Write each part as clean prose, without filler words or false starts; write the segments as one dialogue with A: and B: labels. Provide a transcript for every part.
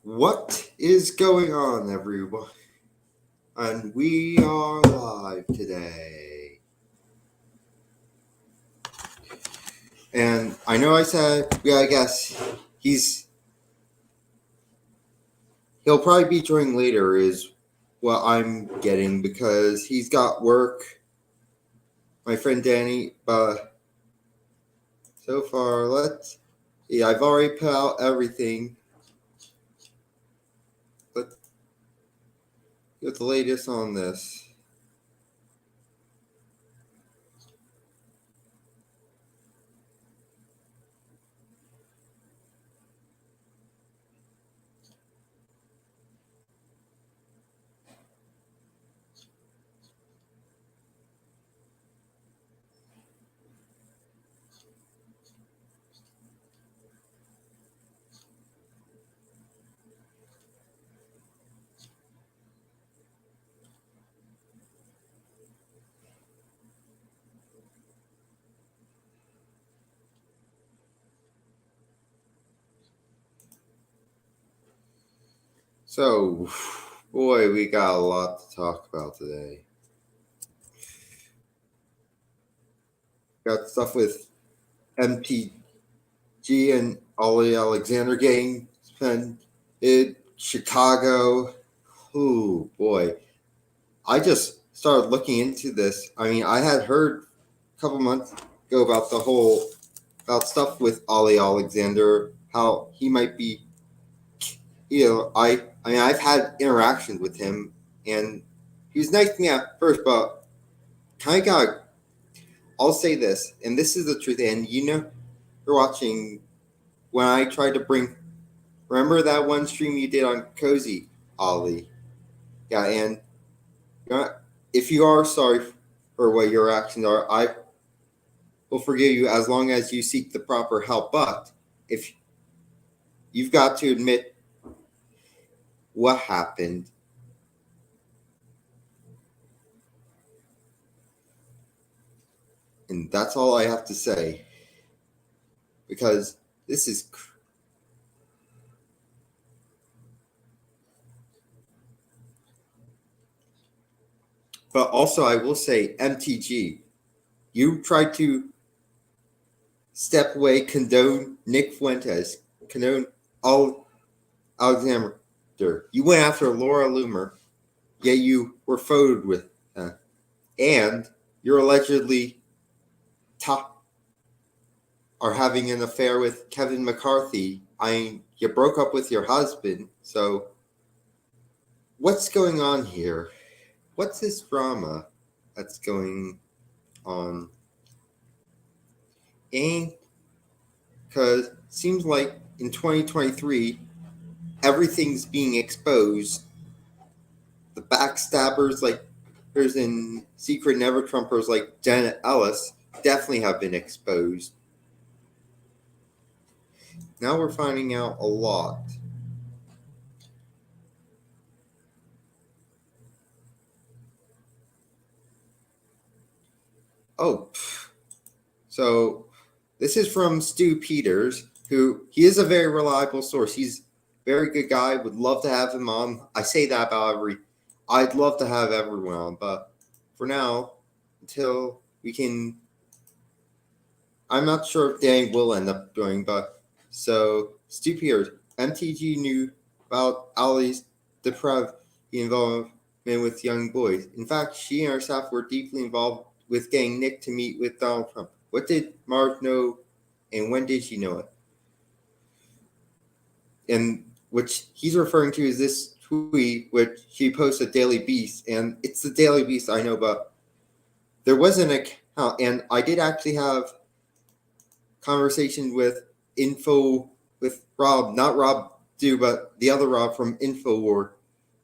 A: What is going on, everyone? And we are live today. And I know I said, I guess he'll probably be joining later is what I'm getting because he's got work. My friend Danny, but so far, I've already put out everything. Let's get the latest on this. So, boy, we got a lot to talk about today. Got stuff with MTG and Ali Alexander getting suspended, Chicago. Oh, boy. I just started looking into this. I mean, I had heard a couple months ago about stuff with Ali Alexander, how he might be, I've had interactions with him, and he was nice to me at first, but kind of I'll say this, and this is the truth, and you're watching when I tried to remember that one stream you did on Cozy, Ali? Yeah, and if you are sorry for what your actions are, I will forgive you as long as you seek the proper help, but if you've got to admit what happened. And that's all I have to say. Because this is... But also I will say, MTG, you tried to step away, condone Nick Fuentes, condone Alexander. You went after Laura Loomer, yet you were photoed with her. And you're allegedly are having an affair with Kevin McCarthy. You broke up with your husband, so what's going on here? What's this drama that's going on? And because it seems like in 2023, everything's being exposed. The backstabbers like there's in secret never Trumpers like Janet Ellis definitely have been exposed. Now we're finding out a lot. Oh, so this is from Stu Peters, he is a very reliable source. He's a very good guy. Would love to have him on. I say that about I'd love to have everyone on, but for now, until we can, I'm not sure if Danny will end up doing, but so Stu Peters, MTG knew about Ali's depraved involvement with young boys. In fact, she and her staff were deeply involved with getting Nick to meet with Donald Trump. What did Marv know, and when did she know it? And which he's referring to is this tweet, which she posts at Daily Beast, and it's the Daily Beast, I know, but there was an account, and I did actually have conversation with Rob, not Rob Dew, but the other Rob from InfoWar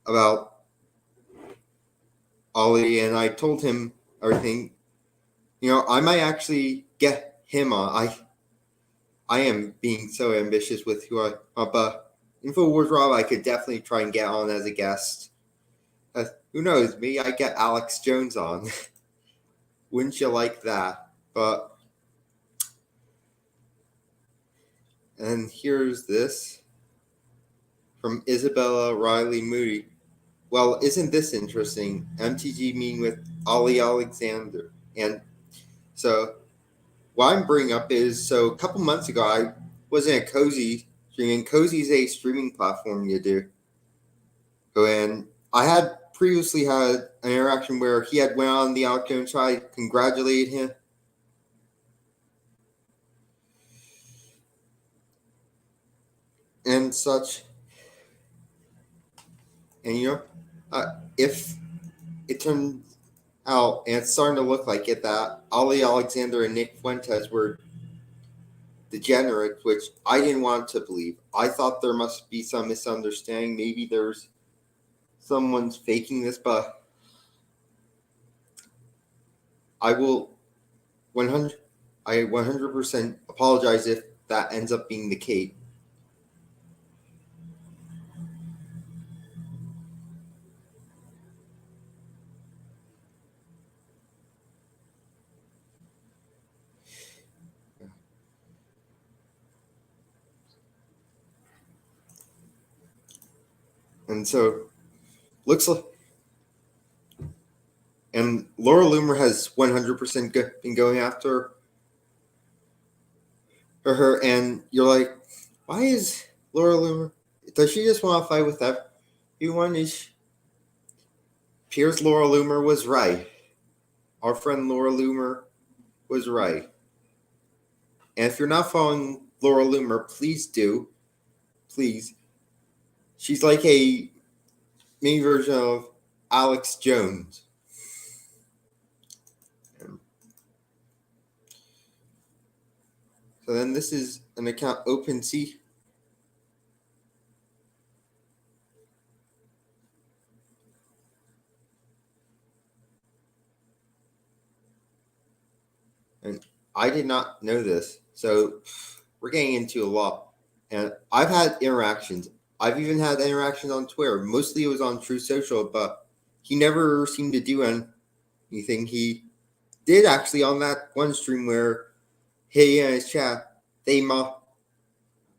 A: about Ali, and I told him everything. I might actually get him on. I am being so ambitious with who but InfoWars Rob, I could definitely try and get on as a guest. Who knows? Maybe I get Alex Jones on. Wouldn't you like that? But And here's this from Isabella Riley Moody. Well, isn't this interesting? MTG meeting with Ali Alexander. And so what I'm bringing up is, so a couple months ago, I was in a Cozy streaming. Cozy is a streaming platform you do. And I had previously had an interaction where he had went on the Alex Jones show. I congratulated him. And such. And if it turns out, and it's starting to look like it, that Ali Alexander and Nick Fuentes were degenerates, which I didn't want to believe. I thought there must be some misunderstanding. Maybe there's someone's faking this, but I will 100% apologize if that ends up being the case. And so, looks like, and Laura Loomer has 100% been going after her, and you're like, why is Laura Loomer? Does she just want to fight with everyone? Piers Laura Loomer was right. Our friend Laura Loomer was right. And if you're not following Laura Loomer, please do. Please. She's like a mini version of Alex Jones. So then this is an account OpenSea. And I did not know this. So we're getting into a lot. And I've had interactions. I've even had interactions on Twitter. Mostly it was on True Social, but he never seemed to do anything. He did actually on that one stream where he and his chat,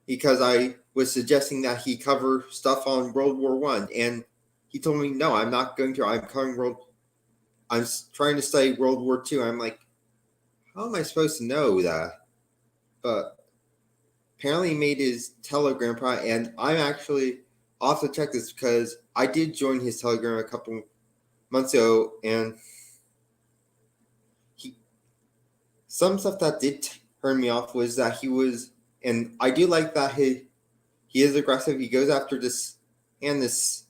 A: because I was suggesting that he cover stuff on World War One, and he told me, no, I'm not going to. I'm trying to study World War II. I'm like, how am I supposed to know that? But apparently he made his Telegram private, and I'm actually off to check this because I did join his Telegram a couple months ago, and some stuff that did turn me off was that he was, and I do like that he is aggressive. He goes after this, and this,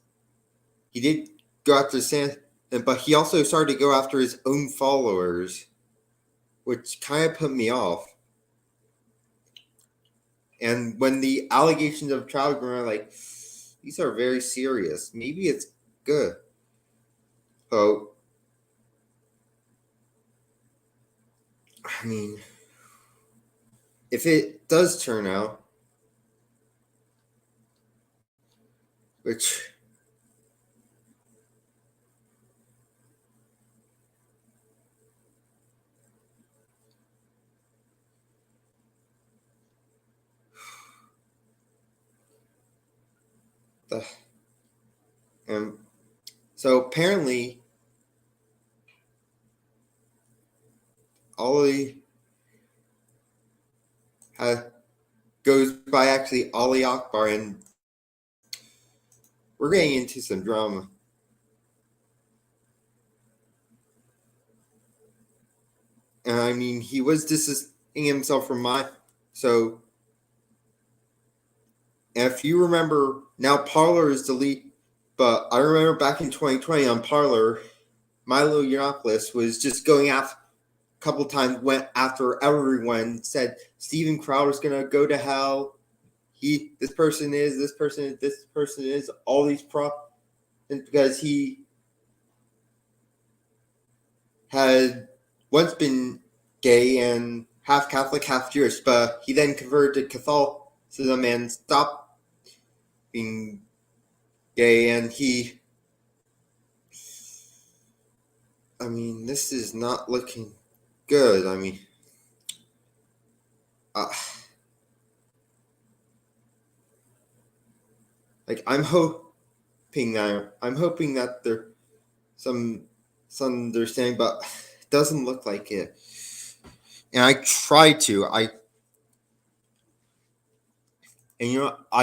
A: he did go after Sand, but he also started to go after his own followers, which kind of put me off. And when the allegations of child grooming are like, these are very serious. Maybe it's good. So, I mean, if it does turn out, which and so apparently Ollie goes by actually Ali Akbar, and we're getting into some drama. And I mean, he was distancing himself from so if you remember, now Parler is deleted, but I remember back in 2020 on Parler, Milo Yiannopoulos was just going after, a couple times went after everyone, said Steven Crowder's going to go to hell. This person is, all these because he had once been gay and half Catholic, half Jewish, but he then converted to Catholicism and stopped being gay, and I mean, this is not looking good. I mean, Like I'm hoping that there's some understanding, but it doesn't look like it. And I try to. I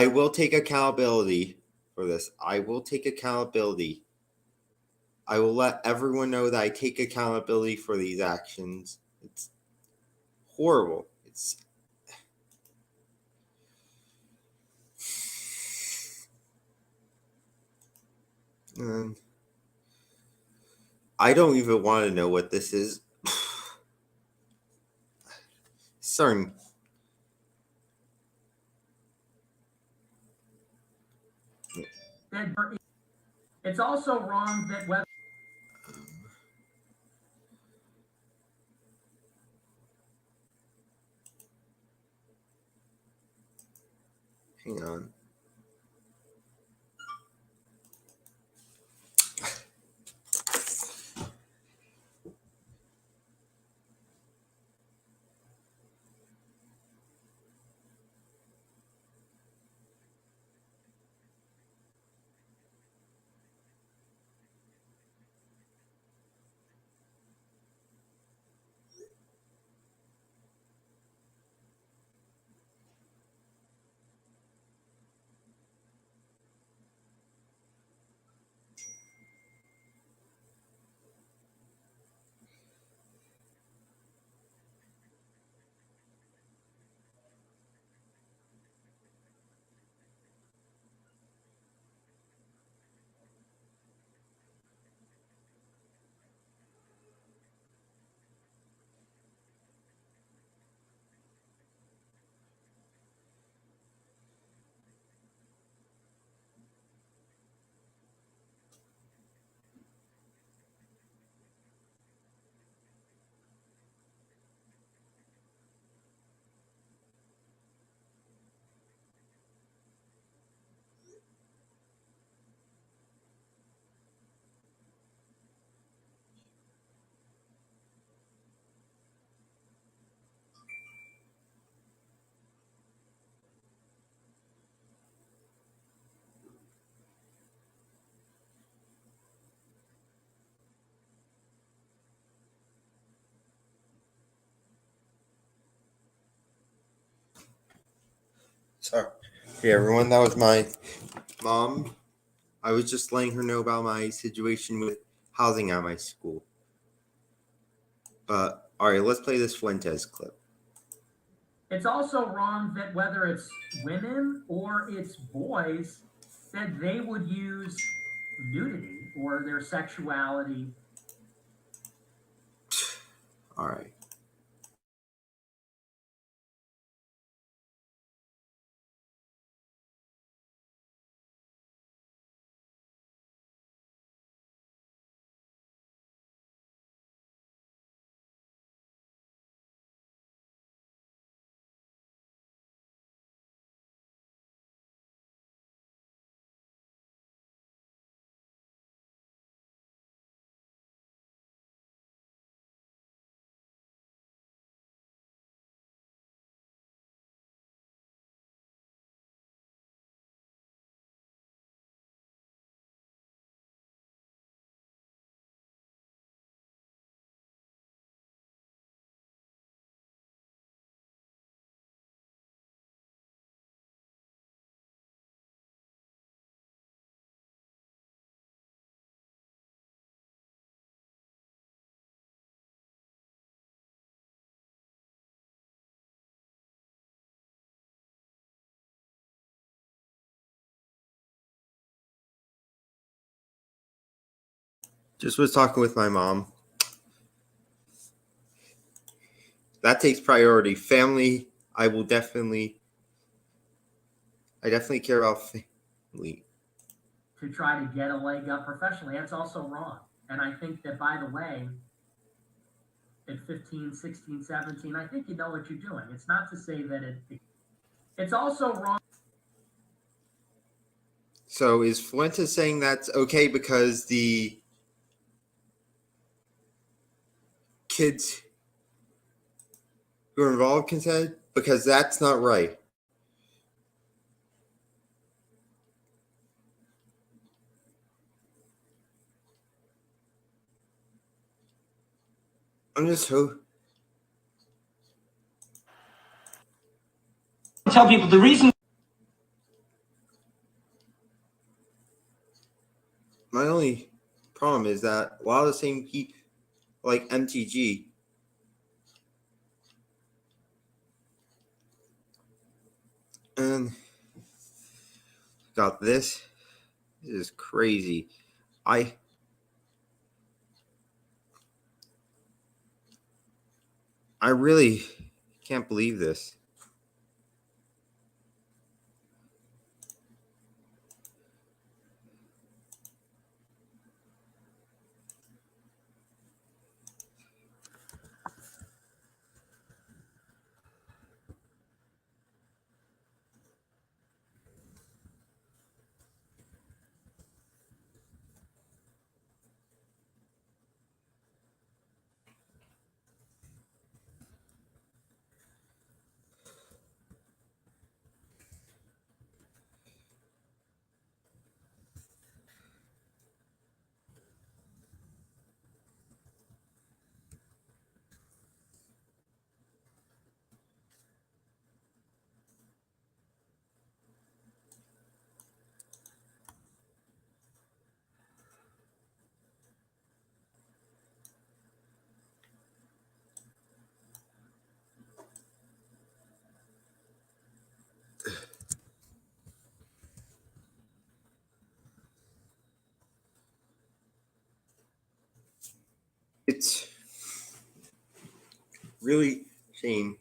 A: will take accountability for this. I will take accountability. I will let everyone know that I take accountability for these actions. It's horrible. I don't even want to know what this is. Sorry.
B: It's also wrong that whether
A: Hang on. Sorry. Hey everyone, that was my mom. I was just letting her know about my situation with housing at my school. But alright, let's play this Fuentes clip.
B: it's also wrong that whether it's women or it's boys, that they would use nudity or their sexuality.
A: Alright. Just was talking with my mom. That takes priority. Family, I definitely care about family.
B: To try to get a leg up professionally. That's also wrong. And I think that, by the way, at 15, 16, 17, I think you know what you're doing. It's not to say that it's also wrong.
A: So is Fuentes saying that's okay because the kids who are involved consent? Because that's not right. I'm just so.
C: Tell people the reason.
A: My only problem is that a lot of the same people, like MTG, and got this. This is crazy. I really can't believe this. It's really shame.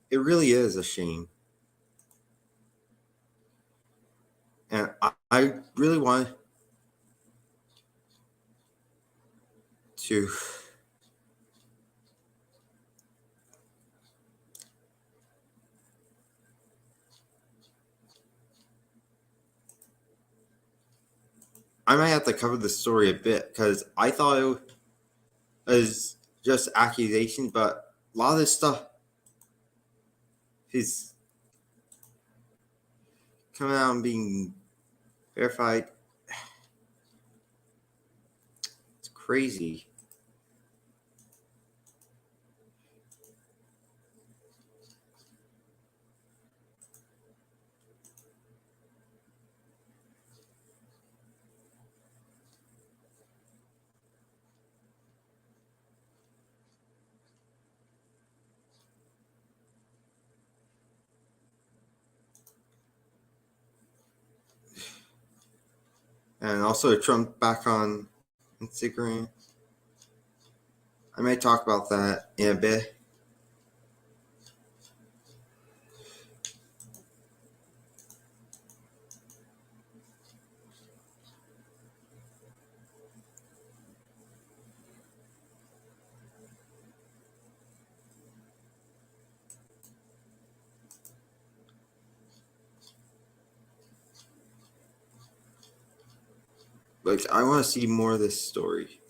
A: It really is a shame. And I really want to. I might have to cover the story a bit because I thought it was just accusations, but a lot of this stuff is coming out and being verified. It's crazy. And also Trump back on Instagram. I may talk about that in a bit. Like, I want to see more of this story.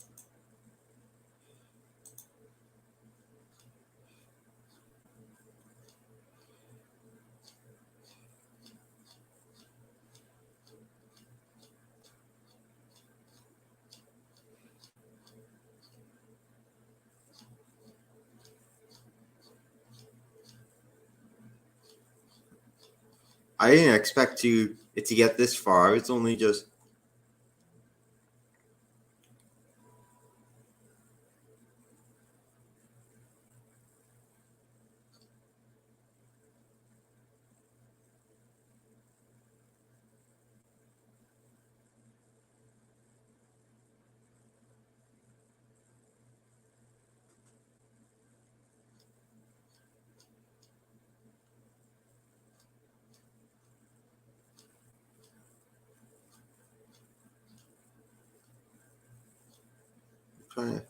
A: I didn't expect it to get this far. It's only just trying to.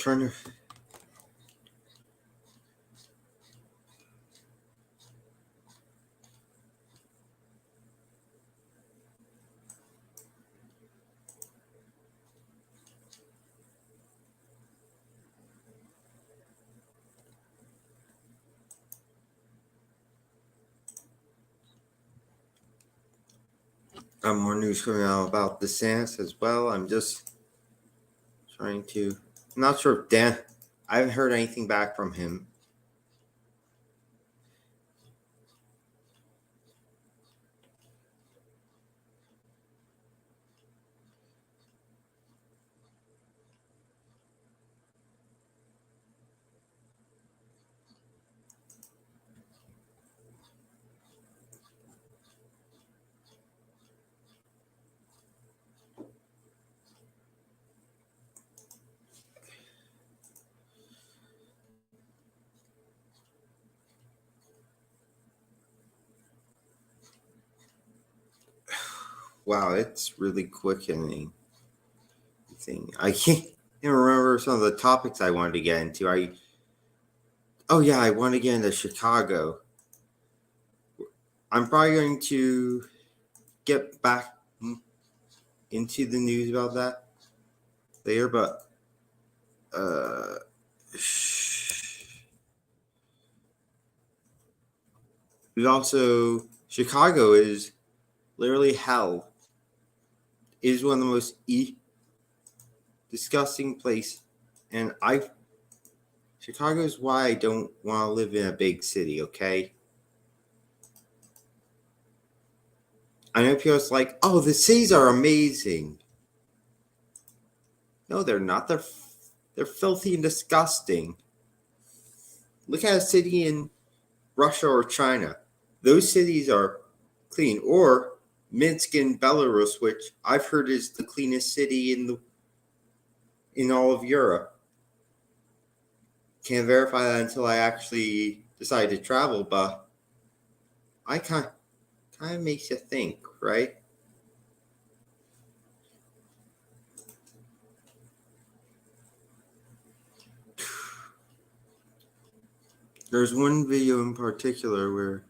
A: trying to. More news coming out about DeSantis as well. I'm just trying to. I'm not sure if Dan. I haven't heard anything back from him. Wow, it's really quickening. I can't even remember some of the topics I wanted to get into. I want to get into Chicago. I'm probably going to get back into the news about that later, but we also Chicago is literally hell. It is one of the most disgusting place, and Chicago is why I don't want to live in a big city. Okay, I know people are like, "Oh, the cities are amazing." No, they're not. They're filthy and disgusting. Look at a city in Russia or China. Those cities are clean. Or Minsk in Belarus, which I've heard is the cleanest city in all of Europe. Can't verify that until I actually decide to travel, but I kind of makes you think, right? There's one video in particular where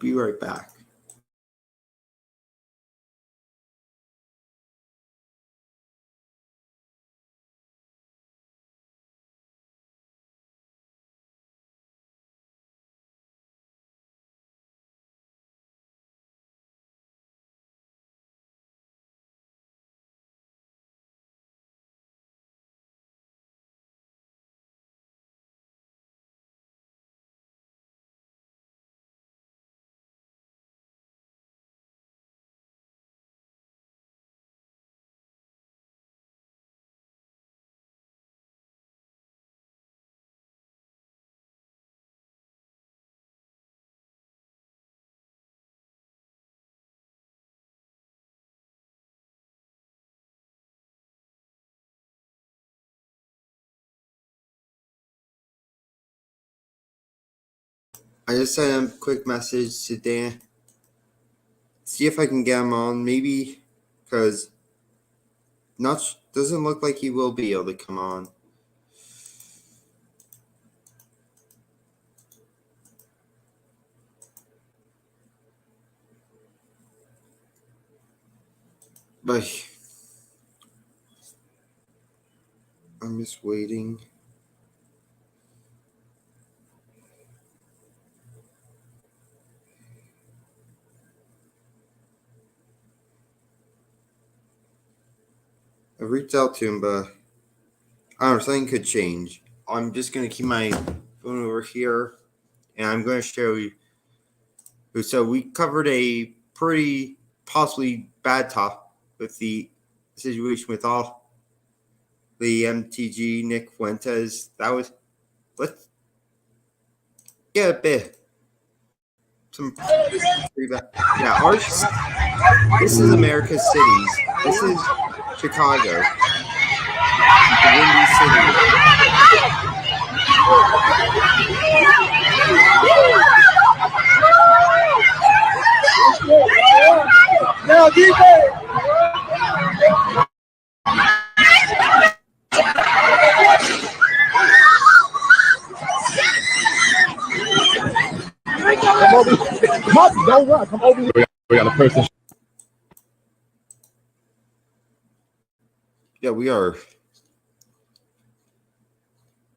A: be right back. I just sent a quick message to Dan. See if I can get him on, maybe, because doesn't look like he will be able to come on. But I'm just waiting. I reached out to him, but I don't know, something could change. I'm just going to keep my phone over here, and I'm going to show you. So we covered a pretty possibly bad talk with the situation with all the MTG Nick Fuentes. Let's get a bit some. Yeah, this is America's cities. This is Chicago, the Windy City.
C: Now, DJ. Come over. Don't run. Come over. We got a person.
A: Yeah, we are.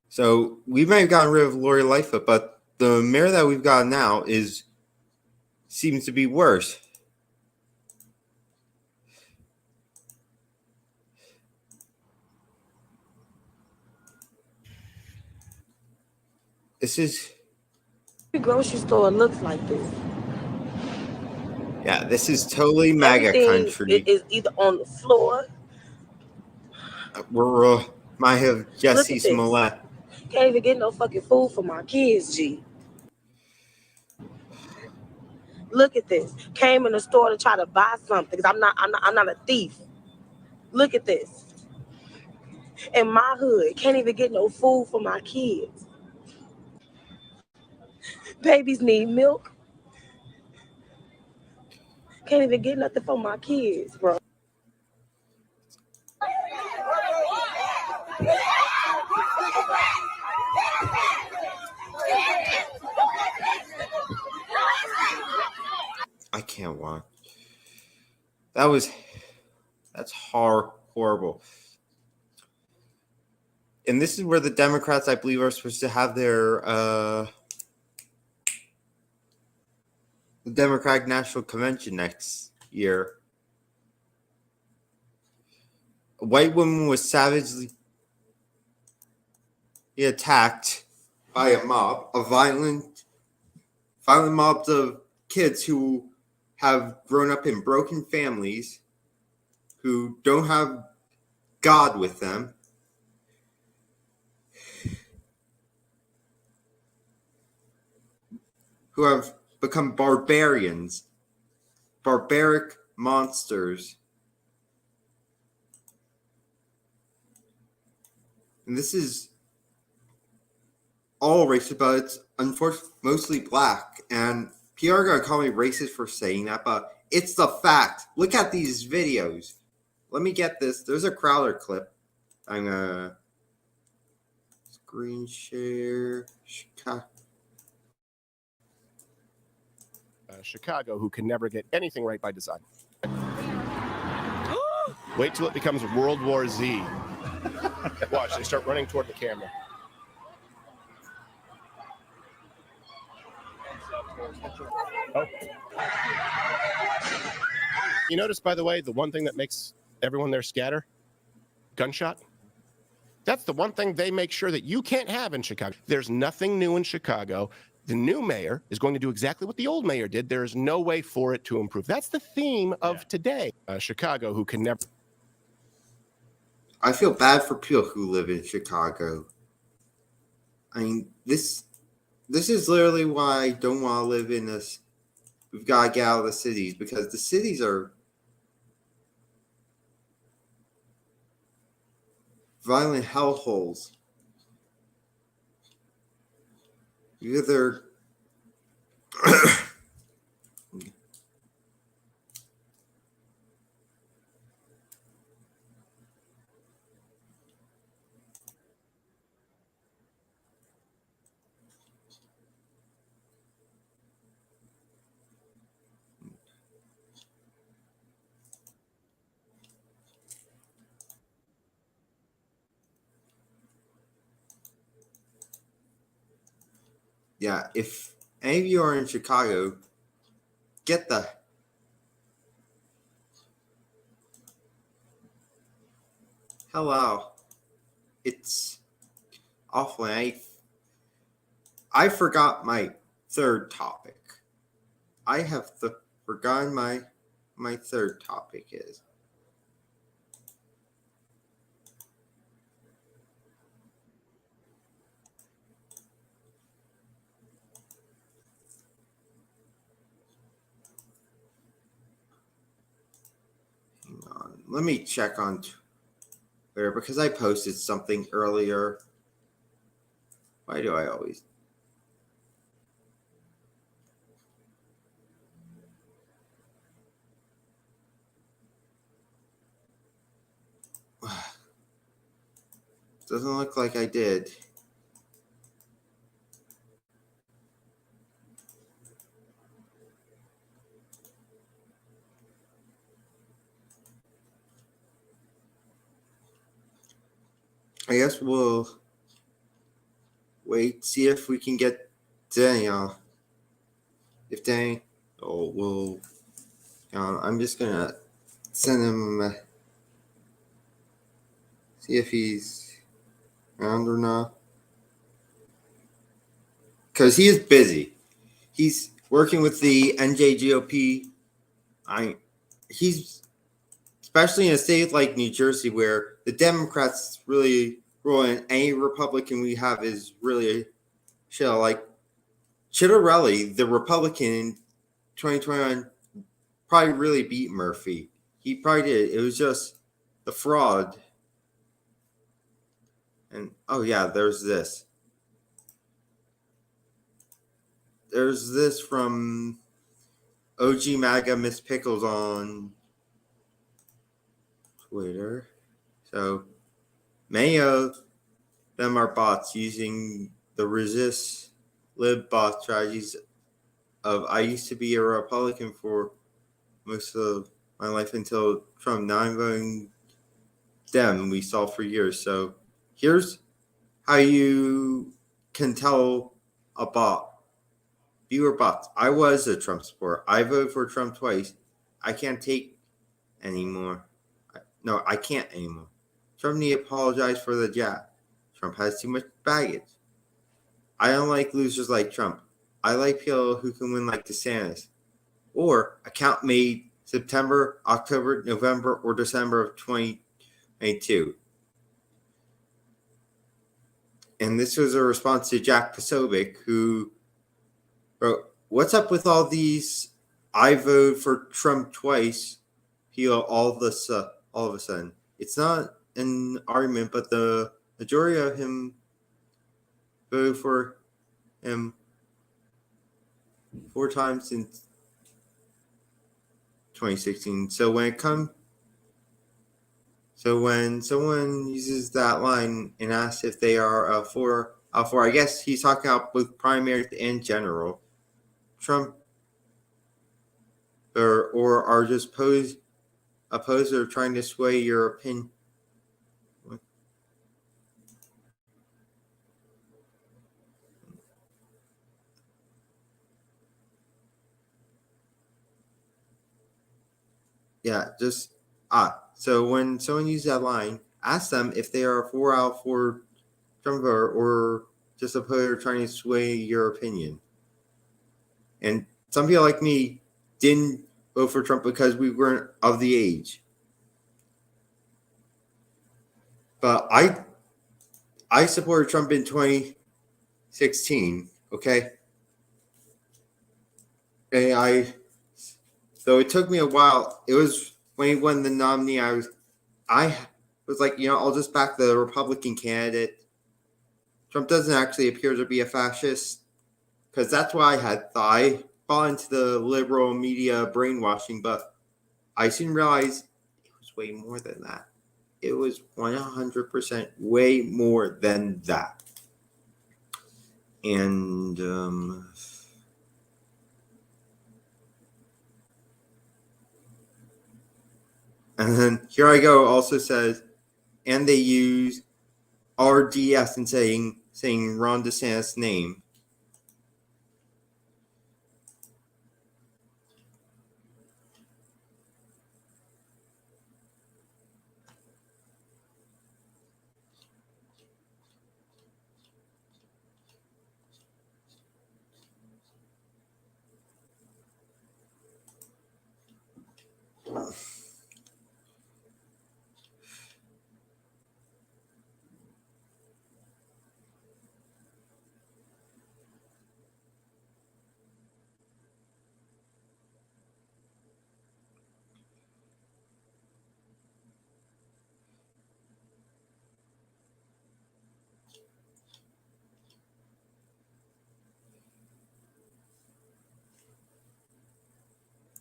A: So we may have gotten rid of Lori Lightfoot, but the mayor that we've got now seems to be worse. This is
D: Every grocery store looks like this.
A: Yeah, this is totally MAGA
D: Everything
A: country.
D: is either on the floor.
A: We're might have Jesse Smollett.
D: Can't even get no fucking food for my kids, G. Look at this. Came in the store to try to buy something because I'm not a thief. Look at this. In my hood, can't even get no food for my kids. Babies need milk. Can't even get nothing for my kids, bro.
A: I can't watch. That's horrible. And this is where the Democrats, I believe, are supposed to have their the Democratic National Convention next year. A white woman was savagely attacked by a mob, a violent mob of kids who have grown up in broken families, who don't have God with them, who have become barbaric monsters. And this is all racist, but it's unfortunately mostly black. And PR are going to call me racist for saying that, but it's the fact. Look at these videos. Let me get this. There's a Crowder clip. I'm going to screen share.
C: Chicago, who can never get anything right by design. Wait till it becomes World War Z. Watch, they start running toward the camera. Oh. You notice, by the way, the one thing that makes everyone there scatter? Gunshot. That's the one thing they make sure that you can't have in Chicago. There's nothing new in Chicago. The new mayor is going to do exactly what the old mayor did. There is no way for it to improve. That's the theme of today. Chicago, who can never...
A: I feel bad for people who live in Chicago. I mean, this is literally why I don't want to live in this. We've got to get out of the cities, because the cities are violent hellholes. Either yeah, if any of you are in Chicago, get the hell out. It's awful. I forgot my third topic. I have forgotten my my third topic is. Hang on. Let me check on Twitter because I posted something earlier. Why do I always? Doesn't look like I did. I guess we'll wait, see if we can get Daniel. If Daniel will, I'm just gonna send him. See if he's around or not. Because he is busy. He's working with the NJGOP. He's especially in a state like New Jersey where the Democrats really rule and any Republican we have is really a shell. Like Chitterelli, the Republican in 2021, probably really beat Murphy. He probably did. It was just the fraud. And oh yeah, there's this. There's this from OG MAGA Miss Pickles on Twitter. So many of them are bots using the resist lib bot strategies of I used to be a Republican for most of my life until Trump. Now I'm voting Dem. We saw for years. So here's how you can tell a bot. Viewer bots. I was a Trump supporter. I voted for Trump twice. I can't take anymore. No, I can't anymore. Trump need to apologize for the jab. Trump has too much baggage. I don't like losers like Trump. I like people who can win like DeSantis. Or account made September, October, November, or December of 2022. And this was a response to Jack Posobiec, who wrote, "What's up with all these I voted for Trump twice people all of a sudden? It's not an argument, but the majority of him voted for him 4 times since 2016. So when someone uses that line and asks if they are for, I guess he's talking about both primaries and general. Trump or are just opposed or trying to sway your opinion." Yeah, just so when someone uses that line, ask them if they are for Trump or just opposed or trying to sway your opinion. And some people like me didn't vote for Trump because we weren't of the age. But I supported Trump in 2016, okay? And though it took me a while, it was when he won the nominee, I was like, I'll just back the Republican candidate. Trump doesn't actually appear to be a fascist, because that's what I had thought. I bought into the liberal media brainwashing, but I soon realized it was way more than that. It was 100% way more than that. And then here I go also says, and they use RDS in saying Ron DeSantis' name.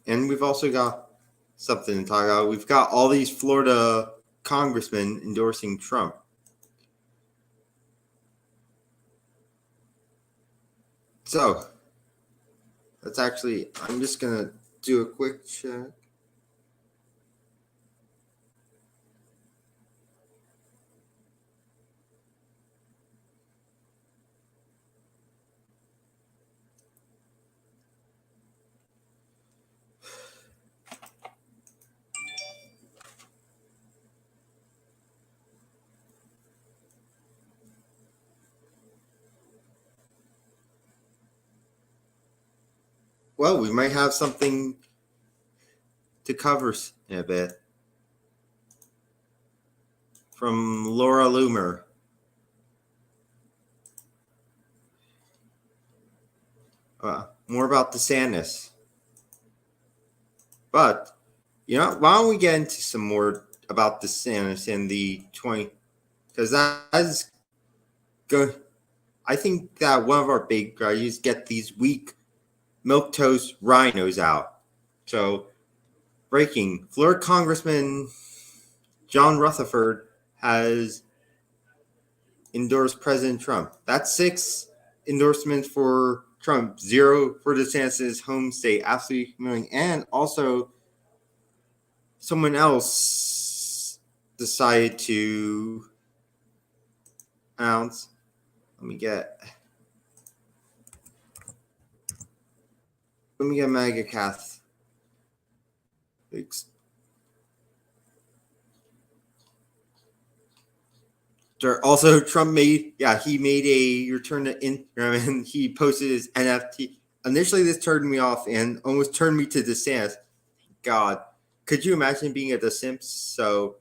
A: And we've also got something to talk about. We've got all these Florida congressmen endorsing Trump. So, I'm just going to do a quick check. Well, we might have something to cover in a bit from Laura Loomer. More about DeSantis. But, why don't we get into some more about DeSantis in the 20, because that is good. I think that one of our big guys get these weak milquetoast rhinos out. So, breaking, Florida Congressman John Rutherford has endorsed President Trump. That's 6 endorsements for Trump, 0 for DeSantis' home state. Absolutely humiliating. And also, someone else decided to announce. Let me get Mega Cath. Also, Trump made a return to Instagram, and he posted his NFT. Initially, this turned me off and almost turned me to DeSantis. God, could you imagine being at the Simps? So,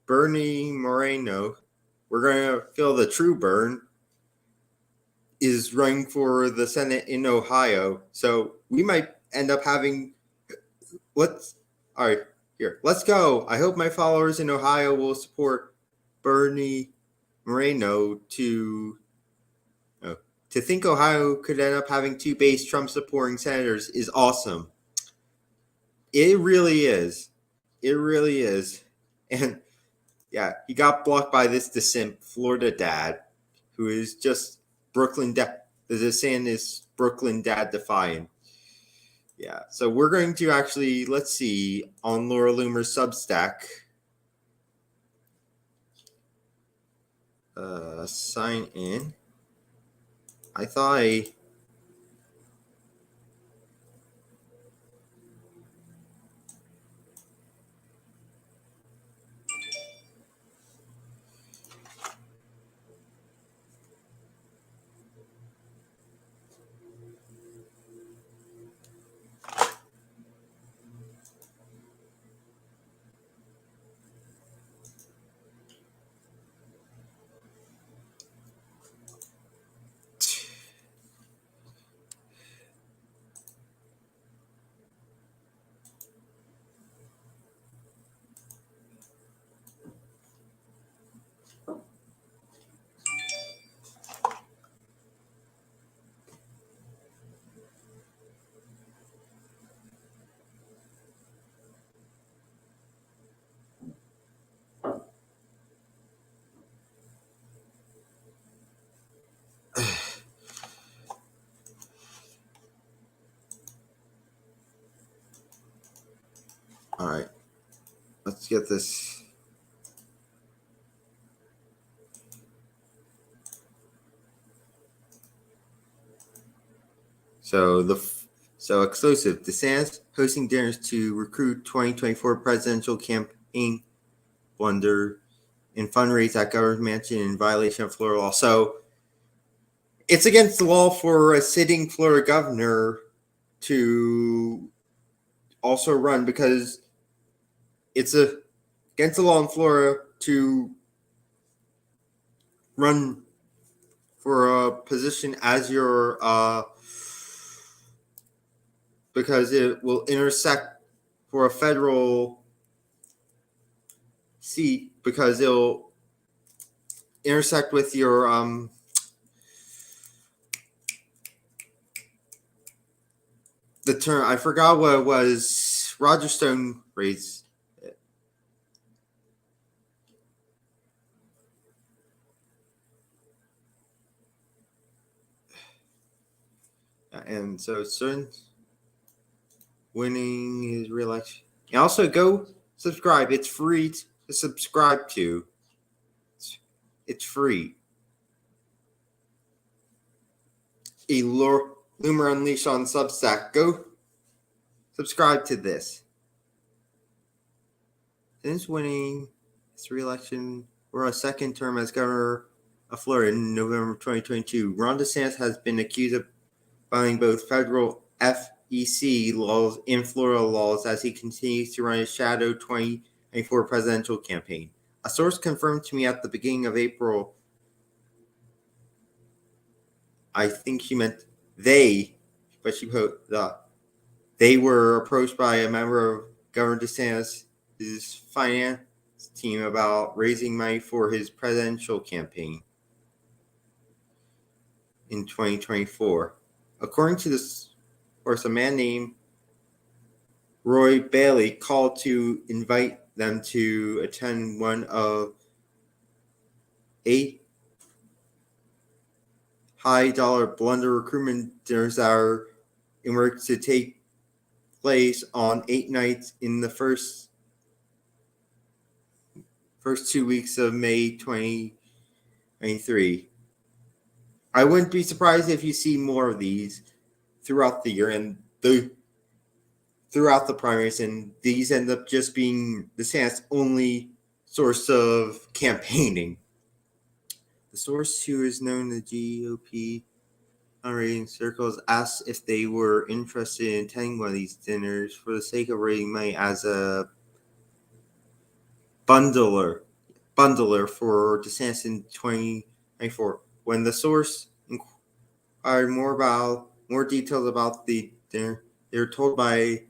A: Bernie Moreno, we're going to feel the true burn, is running for the Senate in Ohio. So, we might end up having. Let's go. I hope my followers in Ohio will support Bernie Moreno to think Ohio could end up having 2 base Trump supporting senators is awesome. It really is. And he got blocked by this DeSantis Florida dad, who is just Brooklyn dad. The DeSantis Brooklyn dad defiant. Yeah. So we're going to actually, let's see, on Laura Loomer's Substack. Sign in. I thought all right. Let's get this. So exclusive. DeSantis hosting dinners to recruit 2024 presidential campaign blunder and fundraise at government mansion in violation of Florida law. So it's against the law for a sitting Florida governor to also run, because it's against the law in Florida to run for a position as your because it will intersect for a federal seat, because it'll intersect with your the term, I forgot what it was. Roger Stone raised it. And so Stone winning his re-election. And also go subscribe. It's free to subscribe to. It's free. Loomer Unleashed on Substack. Go subscribe to this. Since winning his re-election for a second term as governor of Florida in November 2022, Ron DeSantis has been accused of violating both federal FEC laws and Florida laws as he continues to run his shadow 2024 presidential campaign. A source confirmed to me at the beginning of April, I think she meant they, but she put they were approached by a member of Governor DeSantis' finance team about raising money for his presidential campaign in 2024. According to this source, a man named Roy Bailey called to invite them to attend one of 8 high-dollar blunder recruitment dinners that are in work to take place on 8 nights in the first 2 weeks of May 2023. I wouldn't be surprised if you see more of these throughout the year and throughout the primaries, and these end up just being DeSantis' only source of campaigning. The source, who is known in the GOP fundraising circles, asked if they were interested in attending one of these dinners for the sake of raising money as a bundler for DeSantis in 2024. When the source inquired more details about the dinner, they were told by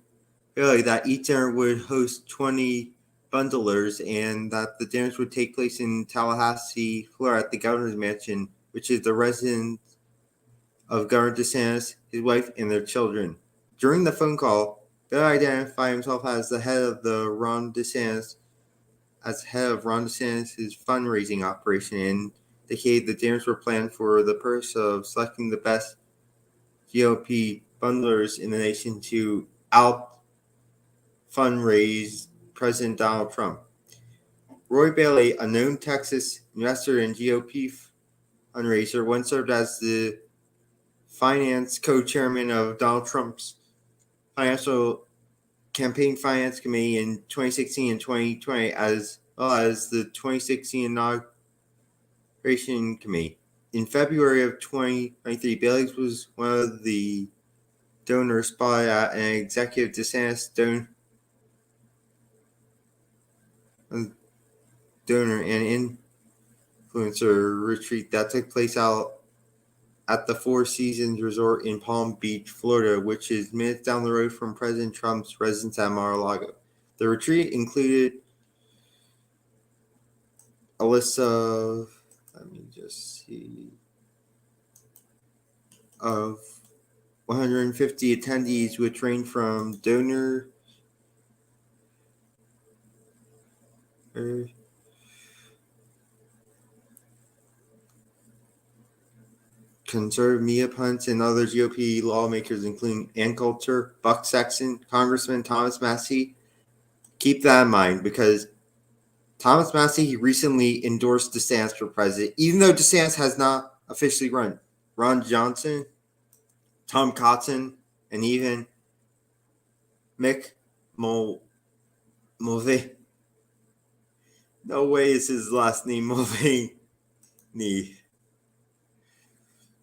A: Bailey that each dinner would host 20 bundlers and that the dinners would take place in Tallahassee, Florida, at the governor's mansion, which is the residence of Governor DeSantis, his wife, and their children. During the phone call, Bailey identified himself as the head of Ron DeSantis' fundraising operation and indicated the dinners were planned for the purpose of selecting the best GOP bundlers in the nation to fundraise President Donald Trump. Roy Bailey, a known Texas investor and GOP fundraiser, once served as the finance co-chairman of Donald Trump's financial campaign finance committee in 2016 and 2020, as well as the 2016 inauguration committee. In February of 2023, Bailey was one of the donors spotted at an executive DeSantis donor and influencer retreat that took place out at the Four Seasons Resort in Palm Beach, Florida, which is minutes down the road from President Trump's residence at Mar-a-Lago. The retreat included a list of, of 150 attendees, which range from donor conservative media punts and other GOP lawmakers, including Ann Coulter, Buck Sexton, Congressman Thomas Massie. Keep that in mind, because Thomas Massie, he recently endorsed DeSantis for president, even though DeSantis has not officially run. Ron Johnson, Tom Cotton, and even Mick Mulvaney. No way is his last name Mulvaney.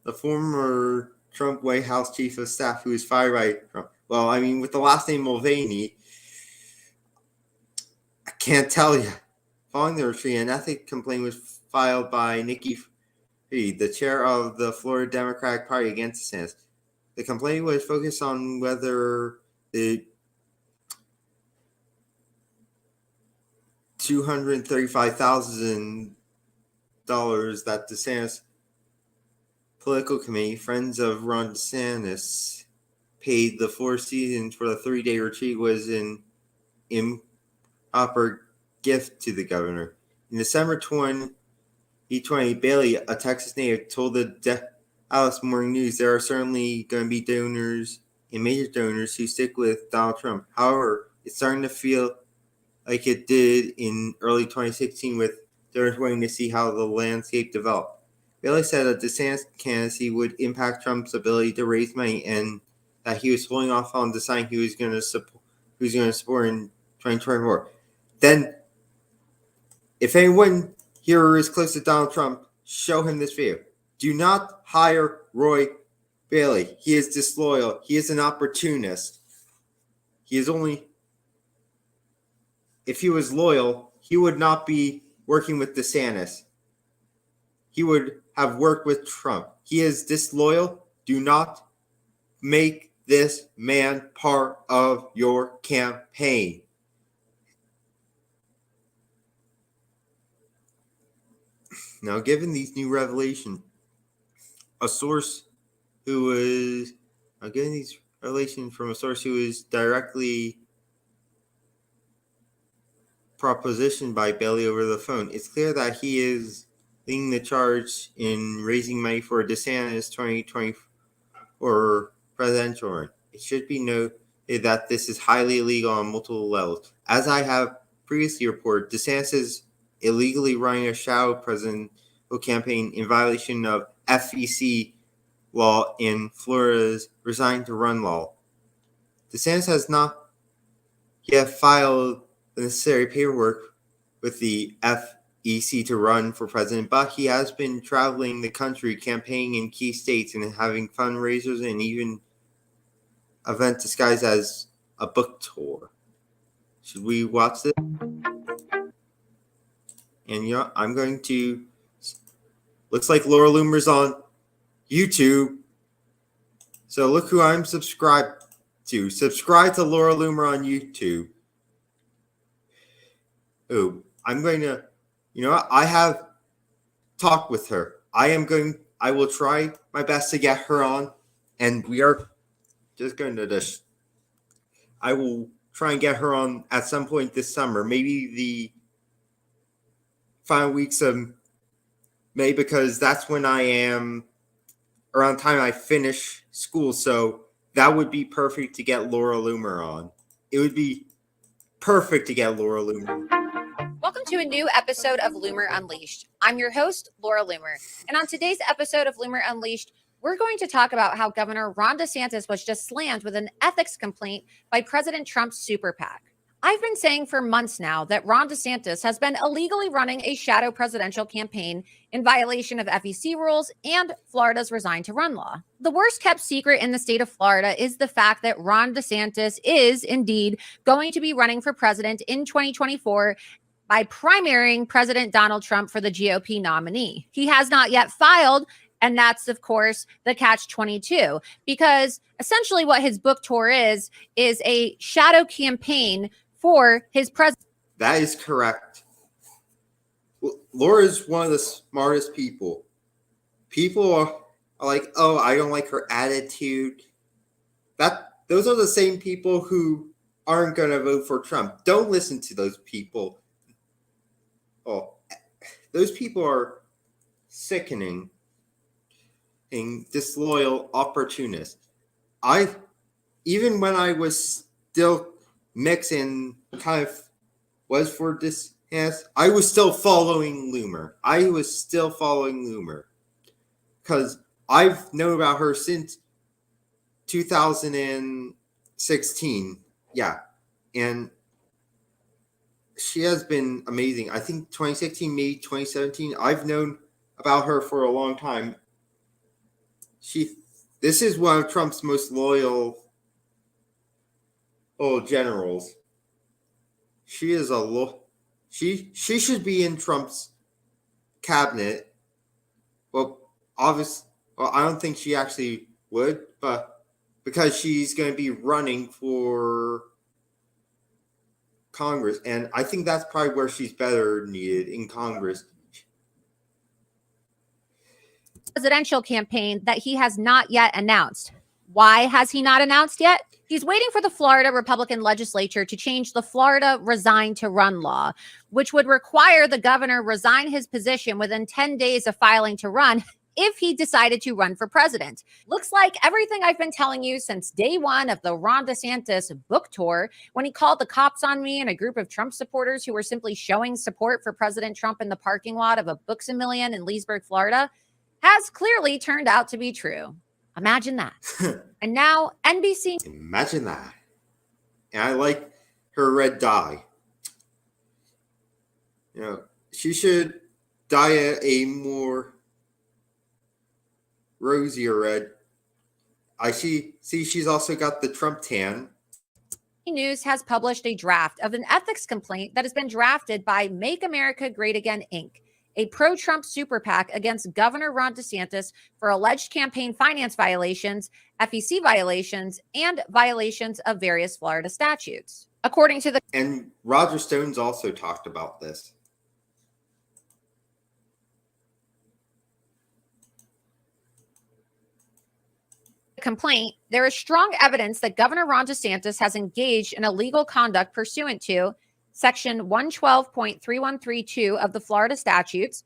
A: The former Trump White House chief of staff who was fired by Trump. Well, I mean, with the last name Mulvaney, I can't tell you. Following the retreat, an ethics complaint was filed by Nikki Fried, the chair of the Florida Democratic Party, against DeSantis. The complaint was focused on whether the $235,000 that DeSantis political committee, Friends of Ron DeSantis, paid the Four Seasons for the 3-day retreat was an improper gift to the governor. In December 2020, Bailey, a Texas native, told the Dallas Morning News there are certainly going to be donors and major donors who stick with Donald Trump. However, it's starting to feel like it did in early 2016 with donors waiting to see how the landscape developed. Bailey said that DeSantis' candidacy would impact Trump's ability to raise money and that he was holding off on deciding who was going to support in 2024. Then, if anyone here is close to Donald Trump, show him this video. Do not hire Roy Bailey. He is disloyal. He is an opportunist. He is only... If he was loyal, he would not be working with DeSantis. He would have worked with Trump. He is disloyal. Do not make this man part of your campaign. Now, given these new revelations, a source who was getting these revelations from a source who is directly propositioned by Bailey over the phone, it's clear that he is leading the charge in raising money for DeSantis' 2024 presidential run. It should be noted that this is highly illegal on multiple levels. As I have previously reported, DeSantis is illegally running a shadow presidential campaign in violation of FEC law in Florida's Resign to Run law. DeSantis has not yet filed the necessary paperwork with the FEC to run for president, but he has been traveling the country campaigning in key states and having fundraisers and even event disguised as a book tour. Should we watch this? And I'm going to... Looks like Laura Loomer's on YouTube. So look who I'm subscribed to. Subscribe to Laura Loomer on YouTube. Oh, I'm going to... You know what? I have talked with her. I will try my best to get her on. And we are just going to just... I will try and get her on at some point this summer. Maybe the final weeks of May, because that's when I am around the time I finish school. So that would be perfect to get Laura Loomer on. It would be perfect to get Laura Loomer.
E: Welcome to a new episode of Loomer Unleashed. I'm your host, Laura Loomer. And on today's episode of Loomer Unleashed, we're going to talk about how Governor Ron DeSantis was just slammed with an ethics complaint by President Trump's super PAC. I've been saying for months now that Ron DeSantis has been illegally running a shadow presidential campaign in violation of FEC rules and Florida's Resign to Run law. The worst kept secret in the state of Florida is the fact that Ron DeSantis is indeed going to be running for president in 2024 by primarying President Donald Trump for the GOP nominee. He has not yet filed, and that's, of course, the catch-22, because essentially what his book tour is a shadow campaign for his president.
A: That is correct. Laura is one of the smartest people. People are like, oh, I don't like her attitude. Those are the same people who aren't going to vote for Trump. Don't listen to those people. Oh, those people are sickening and disloyal opportunists. Even when I was still mixing kind of was for this, yes, I was still following Loomer. Because I've known about her since 2016. Yeah. And she has been amazing. I think 2016, maybe 2017. I've known about her for a long time. This is one of Trump's most loyal generals. She is she should be in Trump's cabinet. Well, obviously, I don't think she actually would, but because she's going to be running for Congress, and I think that's probably where she's better needed, in Congress.
E: Presidential campaign that he has not yet announced. Why has he not announced yet? He's waiting for the Florida Republican legislature to change the Florida Resign to Run law, which would require the governor resign his position within 10 days of filing to run if he decided to run for president. Looks like everything I've been telling you since day one of the Ron DeSantis book tour, when he called the cops on me and a group of Trump supporters who were simply showing support for President Trump in the parking lot of a Books-A-Million in Leesburg, Florida, has clearly turned out to be true. Imagine that. And now NBC.
A: Imagine that. And I like her red dye. You know, she should dye a more rosier red. I see she's also got the Trump tan.
E: News has published a draft of an ethics complaint that has been drafted by Make America Great Again, Inc., a pro-Trump super PAC against Governor Ron DeSantis for alleged campaign finance violations, FEC violations, and violations of various Florida statutes. According to the...
A: And Roger Stone's also talked about this.
E: complaint, there is strong evidence that Governor Ron DeSantis has engaged in illegal conduct pursuant to Section 112.3132 of the Florida statutes,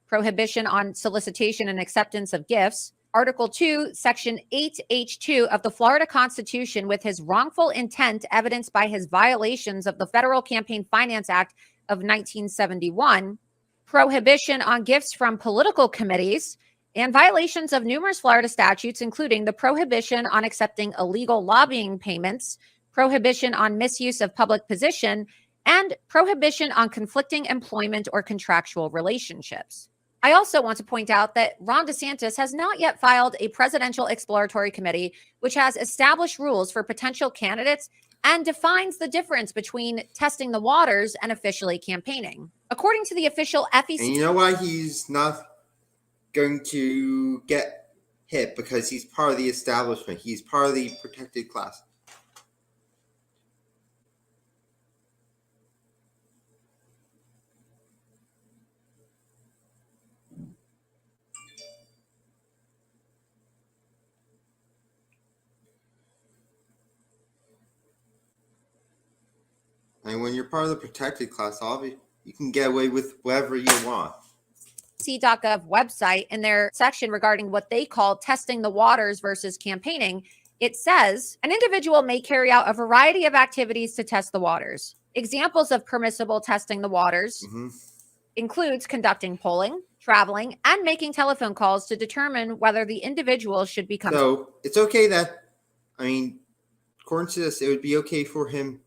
E: prohibition on solicitation and acceptance of gifts, Article 2, Section 8H2 of the Florida Constitution, with his wrongful intent evidenced by his violations of the Federal Campaign Finance Act of 1971, prohibition on gifts from political committees, and violations of numerous Florida statutes, including the prohibition on accepting illegal lobbying payments, prohibition on misuse of public position, and prohibition on conflicting employment or contractual relationships. I also want to point out that Ron DeSantis has not yet filed a presidential exploratory committee, which has established rules for potential candidates and defines the difference between testing the waters and officially campaigning. According to the official FEC...
A: And you know why he's not going to get hit? Because he's part of the establishment. He's part of the protected class. And when you're part of the protected class, obviously, you can get away with whatever you want.
E: FEC.gov website, in their section regarding what they call testing the waters versus campaigning, it says an individual may carry out a variety of activities to test the waters. Examples of permissible testing the waters includes conducting polling, traveling, and making telephone calls to determine whether the individual should become...
A: So it's okay that, I mean, according to this, it would be okay for him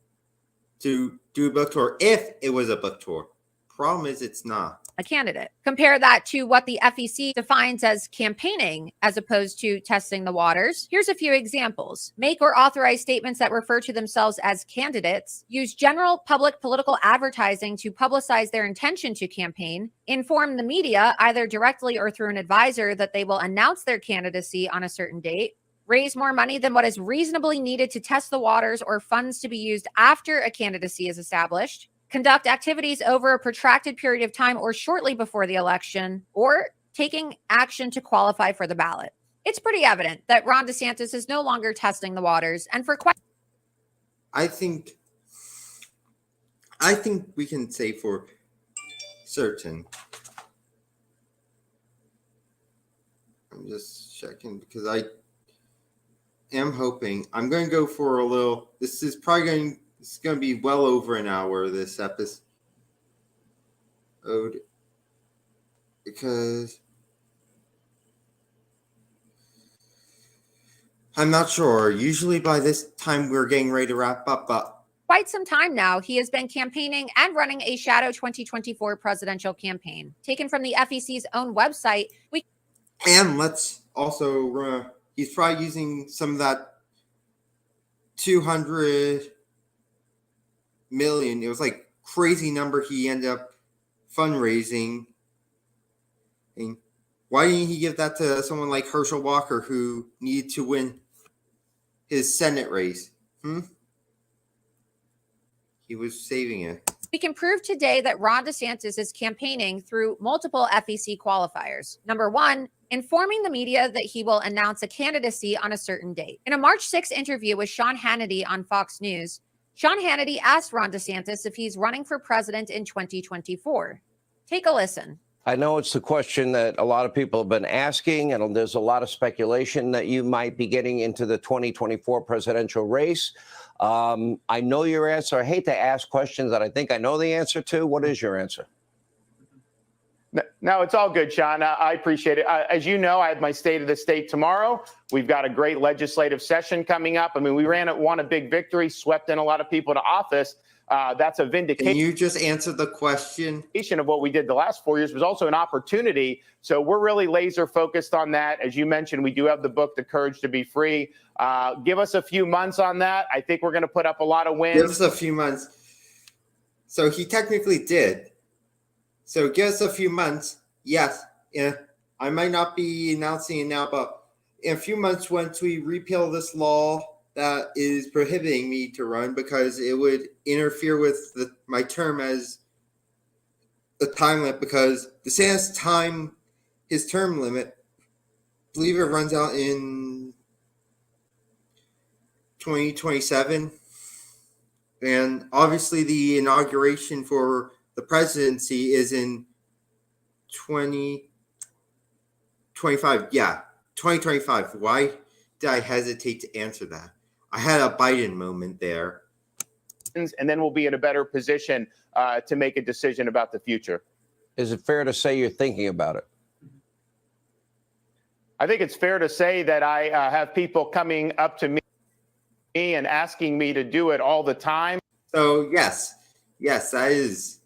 A: to do a book tour if it was a book tour. Problem is, it's not
E: a candidate. Compare that to what the FEC defines as campaigning as opposed to testing the waters. Here's a few examples. Make or authorize statements that refer to themselves as candidates. Use general public political advertising to publicize their intention to campaign. Inform the media, either directly or through an advisor, that they will announce their candidacy on a certain date. Raise more money than what is reasonably needed to test the waters or funds to be used after a candidacy is established. Conduct activities over a protracted period of time or shortly before the election, or taking action to qualify for the ballot. It's pretty evident that Ron DeSantis is no longer testing the waters, and for quite...
A: I think we can say for certain. I'm just checking because I am hoping. I'm going to go for a little. This is going to be well over an hour, this episode, because I'm not sure. Usually by this time we're getting ready to wrap up, but
E: quite some time now, he has been campaigning and running a shadow 2024 presidential campaign. Taken from the FEC's own website,
A: and let's also, he's probably using some of that 200 million. It was like crazy number he ended up fundraising. And why didn't he give that to someone like Herschel Walker, who needed to win his Senate race? He was saving it.
E: We can prove today that Ron DeSantis is campaigning through multiple FEC qualifiers. Number one, informing the media that he will announce a candidacy on a certain date. In a March 6 interview with Sean Hannity on Fox News, Sean Hannity asked Ron DeSantis if he's running for president in 2024. Take a listen.
F: I know it's the question that a lot of people have been asking, and there's a lot of speculation that you might be getting into the 2024 presidential race. I know your answer. I hate to ask questions that I think I know the answer to. What is your answer?
G: No, it's all good, Sean. I appreciate it. As you know, I have my State of the State tomorrow. We've got a great legislative session coming up. I mean, we won a big victory, swept in a lot of people to office. That's a vindication.
A: Can you just answer the question?
G: Of what we did the last 4 years was also an opportunity. So we're really laser focused on that. As you mentioned, we do have the book, The Courage to Be Free. Give us a few months on that. I think we're going to put up a lot of wins.
A: Give us a few months. So he technically did. So give us a few months. Yes. Yeah, I might not be announcing it now, but in a few months, once we repeal this law that is prohibiting me to run because it would interfere with my term as the time limit, because DeSantis' his term limit, I believe it runs out in 2027. And obviously the inauguration for the presidency is in 2025. Yeah, 2025. Why did I hesitate to answer that? I had a Biden moment there.
G: And then we'll be in a better position to make a decision about the future.
F: Is it fair to say you're thinking about it?
G: I think it's fair to say that I have people coming up to me and asking me to do it all the time.
A: So yes, that is.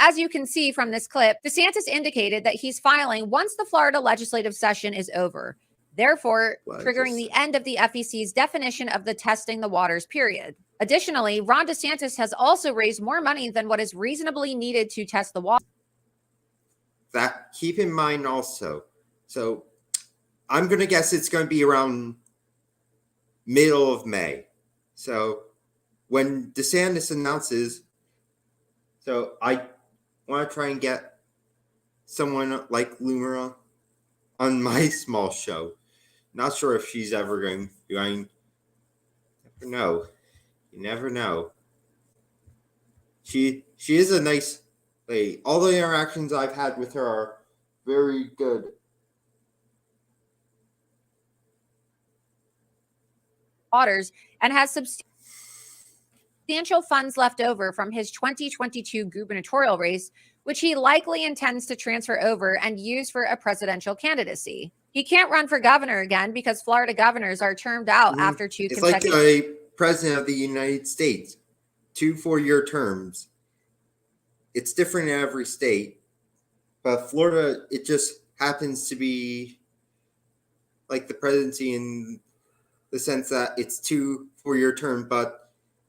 E: As you can see from this clip, DeSantis indicated that he's filing once the Florida legislative session is over, therefore triggering the end of the FEC's definition of the testing the waters period. Additionally, Ron DeSantis has also raised more money than what is reasonably needed to test the water.
A: That keep in mind also. So I'm going to guess it's going to be around middle of May. So when DeSantis announces, so I want to try and get someone like Lumira on my small show. Not sure if she's ever going. Never know. You never know. She is a nice lady. All the interactions I've had with her are very good.
E: Waters and has substantial funds left over from his 2022 gubernatorial race, which he likely intends to transfer over and use for a presidential candidacy. He can't run for governor again because Florida governors are termed out after two consecutive.
A: It's like a president of the United States, 2 4-year terms. It's different in every state, but Florida, it just happens to be like the presidency in the sense that it's 2 4-year terms, but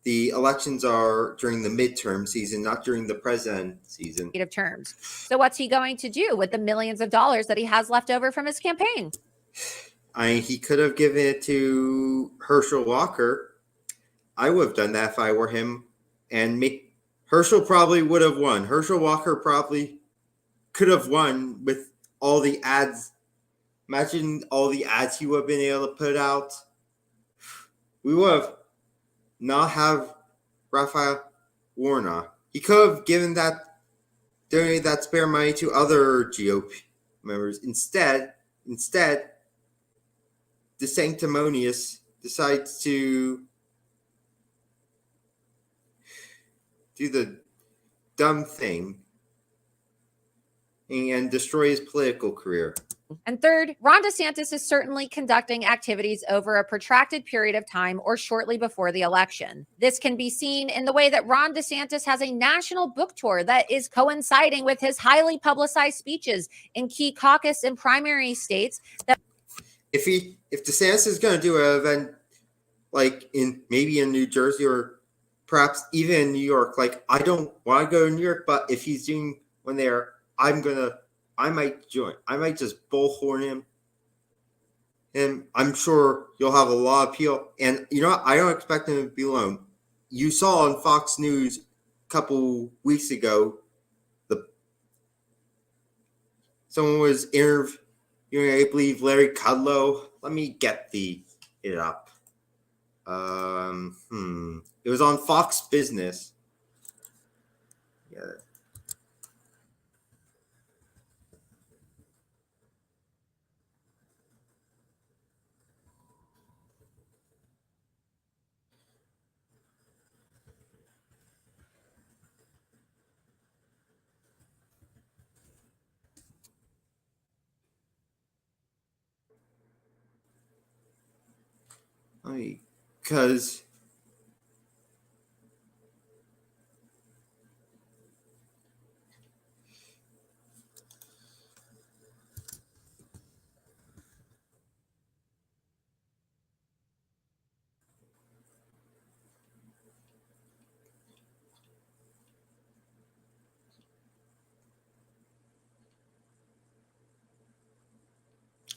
A: the elections are during the midterm season, not during the president season.
E: Terms. So what's he going to do with the millions of dollars that he has left over from his campaign?
A: He could have given it to Herschel Walker. I would have done that if I were him. And Herschel probably would have won. Herschel Walker probably could have won with all the ads. Imagine all the ads he would have been able to put out. We would have not have Raphael Warnock. He could have donated that spare money to other GOP members. Instead, the sanctimonious decides to do the dumb thing and destroy his political career.
E: And third, Ron DeSantis is certainly conducting activities over a protracted period of time or shortly before the election. This can be seen in the way that Ron DeSantis has a national book tour that is coinciding with his highly publicized speeches in key caucus and primary states.
A: If DeSantis is going to do an event like maybe in New Jersey or perhaps even in New York, like I don't want to go to New York, but if he's doing one there, I might join. I might just bullhorn him. And I'm sure you'll have a lot of appeal. And you know what? I don't expect him to be alone. You saw on Fox News a couple weeks ago, someone was interviewing I believe Larry Kudlow. Let me get it up. It was on Fox Business. Yeah. Because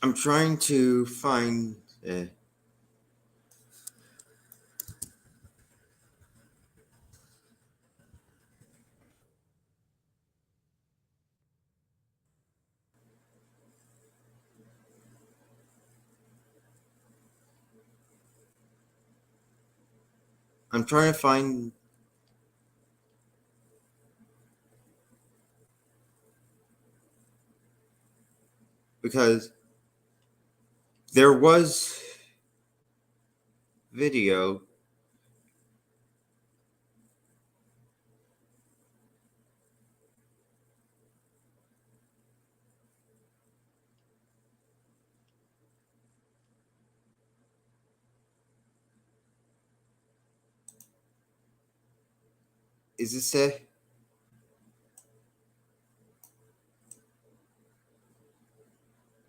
A: I'm trying to find. I'm trying to find. Because there was video. Is this it?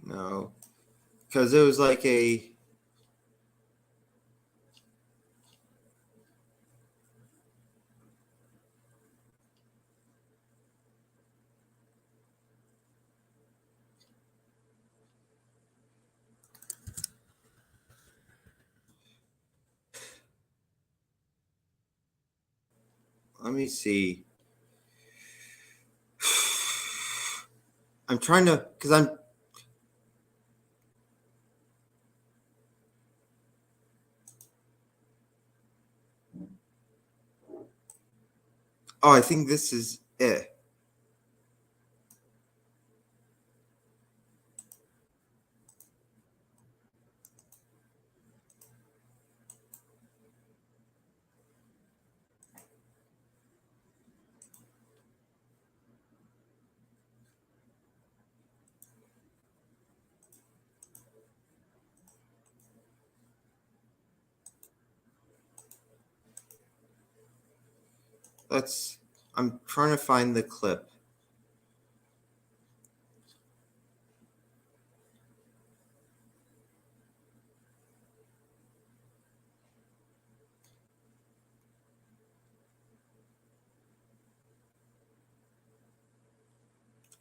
A: No. Because it was like a. Let me see. I'm trying to. Because I'm. Oh, I think this is it. I'm trying to find the clip.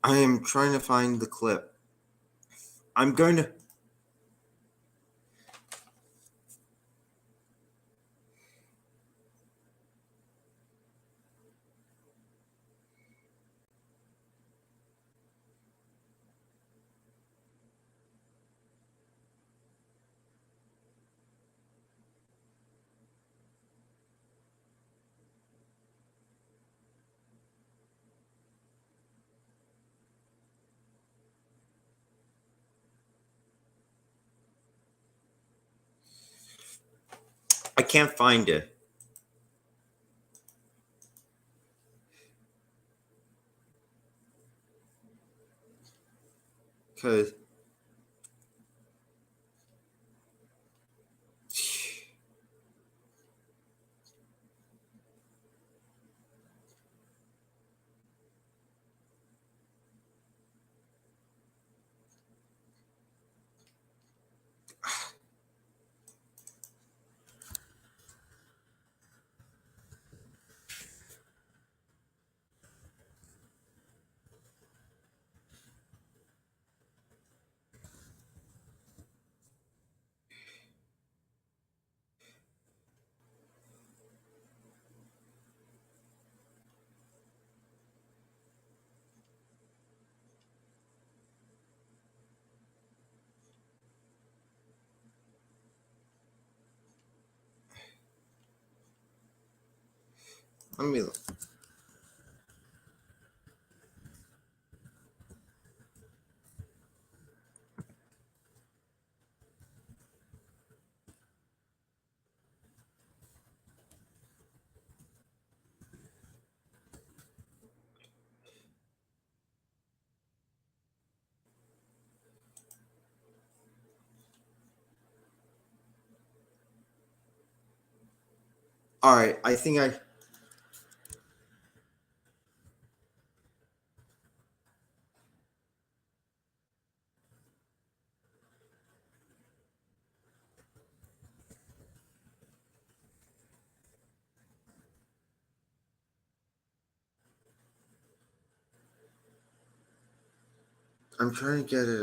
A: I am trying to find the clip. I'm going to. I can't find it. Because. Let me look. All right, I think I. I'm trying to get it.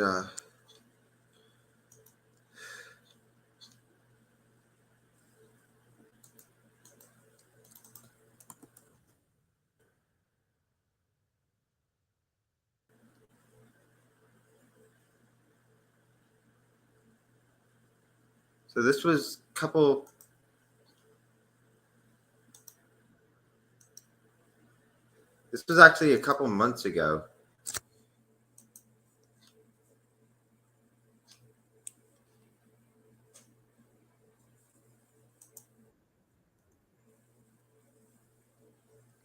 A: So this was a couple. This was actually a couple months ago.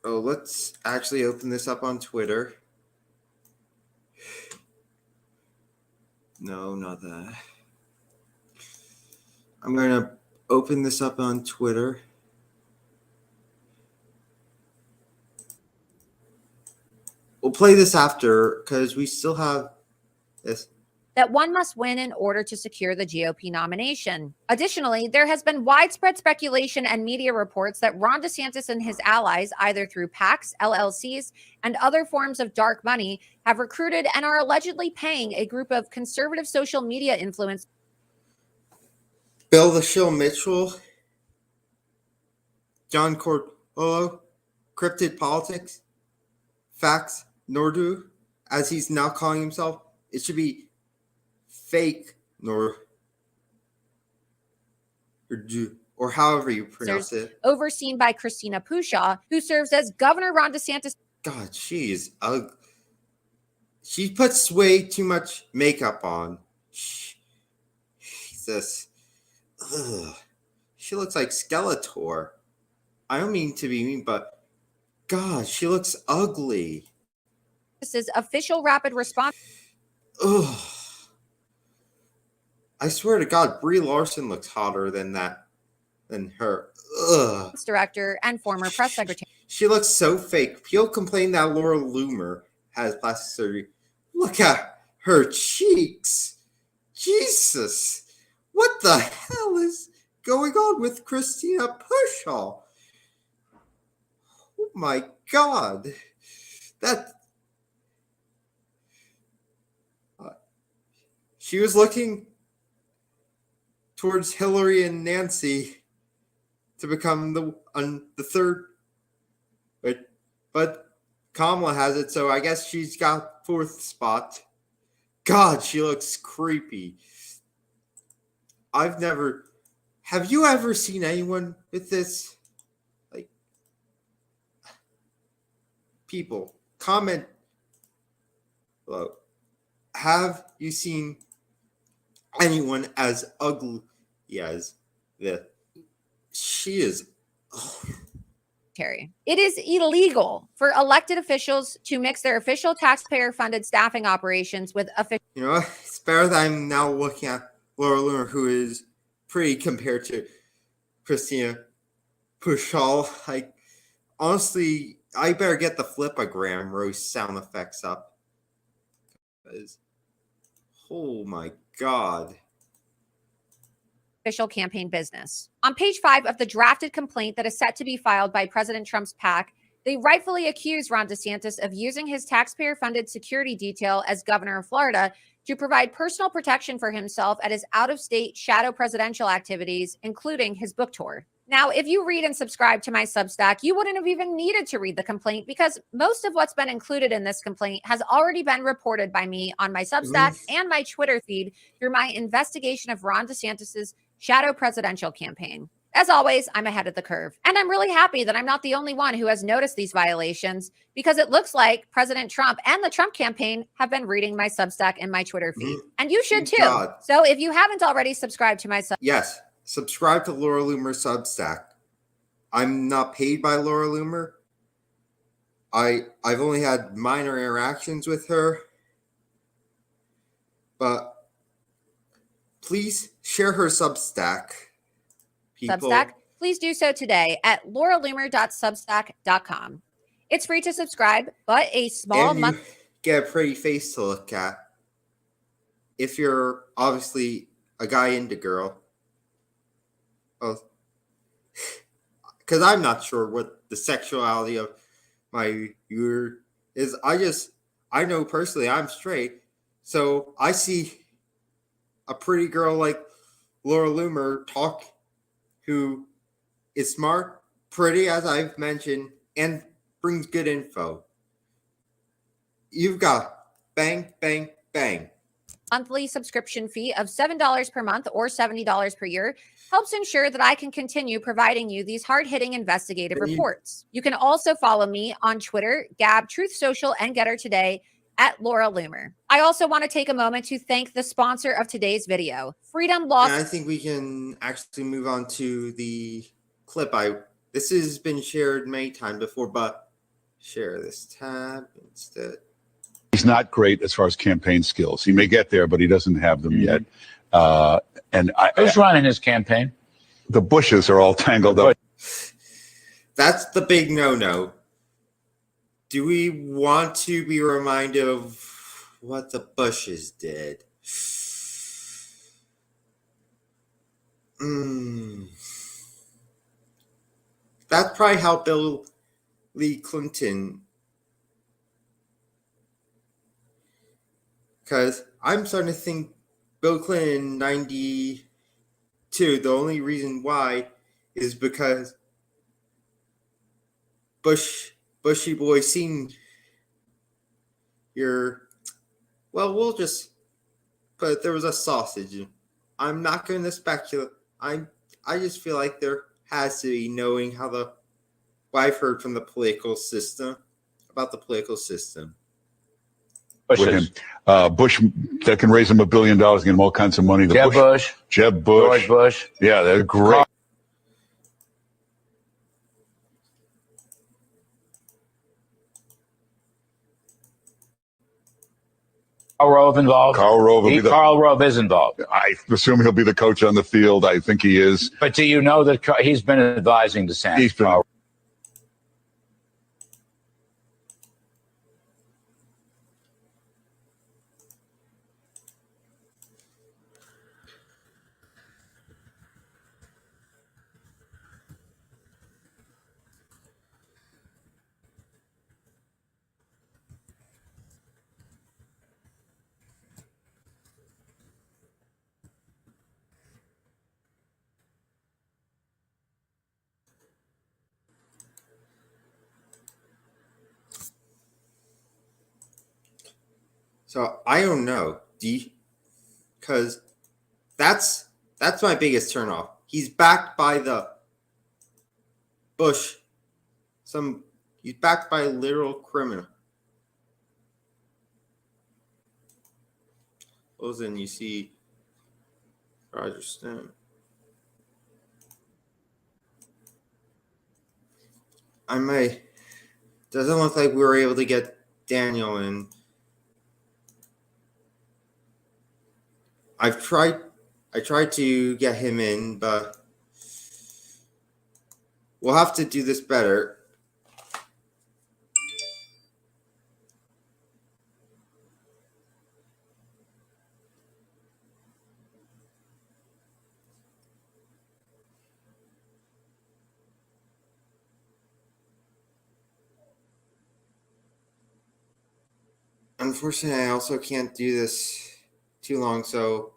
A: Oh, let's actually open this up on Twitter. No, not that. I'm going to open this up on Twitter. We'll play this after because we still have this.
E: That one must win in order to secure the GOP nomination. Additionally, there has been widespread speculation and media reports that Ron DeSantis and his allies, either through PACs, LLCs, and other forms of dark money, have recruited and are allegedly paying a group of conservative social media influencers.
A: Bill the Shill Mitchell, John Cordolo, Cryptid Politics, Fax Nordu, as he's now calling himself. It should be fake or however you pronounce it.
E: Overseen by Christina Pushaw, who serves as Governor Ron DeSantis.
A: God, she is ugly. She puts way too much makeup on. Jesus. Ugh. She looks like Skeletor. I don't mean to be mean, but God, she looks ugly.
E: This is official rapid response.
A: Ugh. I swear to God, Brie Larson looks hotter than her. Ugh.
E: Director and former press secretary.
A: She looks so fake. People complain that Laura Loomer has plastic surgery. Look at her cheeks. Jesus. What the hell is going on with Christina Pushaw? Oh my God. She was looking towards Hillary and Nancy to become the third, but Kamala has it, so I guess she's got fourth spot. God, she looks creepy. Have you ever seen anyone with this? Like, people, comment below. Have you seen anyone as ugly as this? She is. Oh.
E: It is illegal for elected officials to mix their official taxpayer-funded staffing operations with official.
A: You know, it's better that I'm now looking at Laura Loomer, who is pretty compared to Christina Pushaw. Like, honestly, I better get the Flipagram roast sound effects up. Because, oh my God.
E: Official campaign business. On page 5 of the drafted complaint that is set to be filed by President Trump's PAC, they rightfully accuse Ron DeSantis of using his taxpayer-funded security detail as governor of Florida to provide personal protection for himself at his out-of-state shadow presidential activities, including his book tour. Now, if you read and subscribe to my Substack, you wouldn't have even needed to read the complaint because most of what's been included in this complaint has already been reported by me on my Substack and my Twitter feed through my investigation of Ron DeSantis's shadow presidential campaign. As always, I'm ahead of the curve, and I'm really happy that I'm not the only one who has noticed these violations, because it looks like President Trump and the Trump campaign have been reading my Substack and my Twitter feed, and you should too.
A: God.
E: So if you haven't already subscribed to my
A: Yes, subscribe to Laura Loomer Substack. I'm not paid by Laura Loomer. I've only had minor interactions with her, but please share her Substack. People.
E: Substack, please do so today at lauraloomer.substack.com. It's free to subscribe, but a small
A: and you get a pretty face to look at. If you're obviously a guy into girl. Oh, because I'm not sure what the sexuality of my viewer is. I know personally I'm straight, so I see a pretty girl like Laura Loomer talk, who is smart, pretty, as I've mentioned, and brings good info. You've got bang, bang, bang.
E: Monthly subscription fee of $7 per month or $70 per year helps ensure that I can continue providing you these hard-hitting investigative reports. You can also follow me on Twitter, Gab, Truth Social, and Getter Today at Laura Loomer. I also want to take a moment to thank the sponsor of today's video, Freedom Law.
A: And I think we can actually move on to the clip. This has been shared many times before, but share this tab instead.
H: He's not great as far as campaign skills. He may get there, but he doesn't have them yet. Who's
I: running his campaign?
H: The Bushes are all tangled up.
A: That's the big no-no. Do we want to be reminded of what the Bushes did? That's probably how Bill Lee Clinton. Because I'm starting to think Bill Clinton in 92, the only reason why is because Bushy Boy Senior, well, we'll just put there was a sausage. I'm not going to speculate. I just feel like there has to be, knowing how what I've heard from the political system, about the political system.
H: With him. Bush, that can raise him $1 billion, get him all kinds of money.
I: Jeb Bush.
H: George
I: Bush.
H: Yeah, they're great.
I: Karl Rove involved?
H: Karl Rove.
I: Karl Rove is involved.
H: I assume he'll be the coach on the field. I think he is.
I: But do you know that he's been advising DeSantis?
H: He's been.
A: So I don't know, because that's my biggest turnoff. He's backed by the Bush. He's backed by a literal criminal. Then you see Roger Stone. Doesn't look like we were able to get Daniel in. I tried to get him in, but we'll have to do this better. Unfortunately, I also can't do this too long, so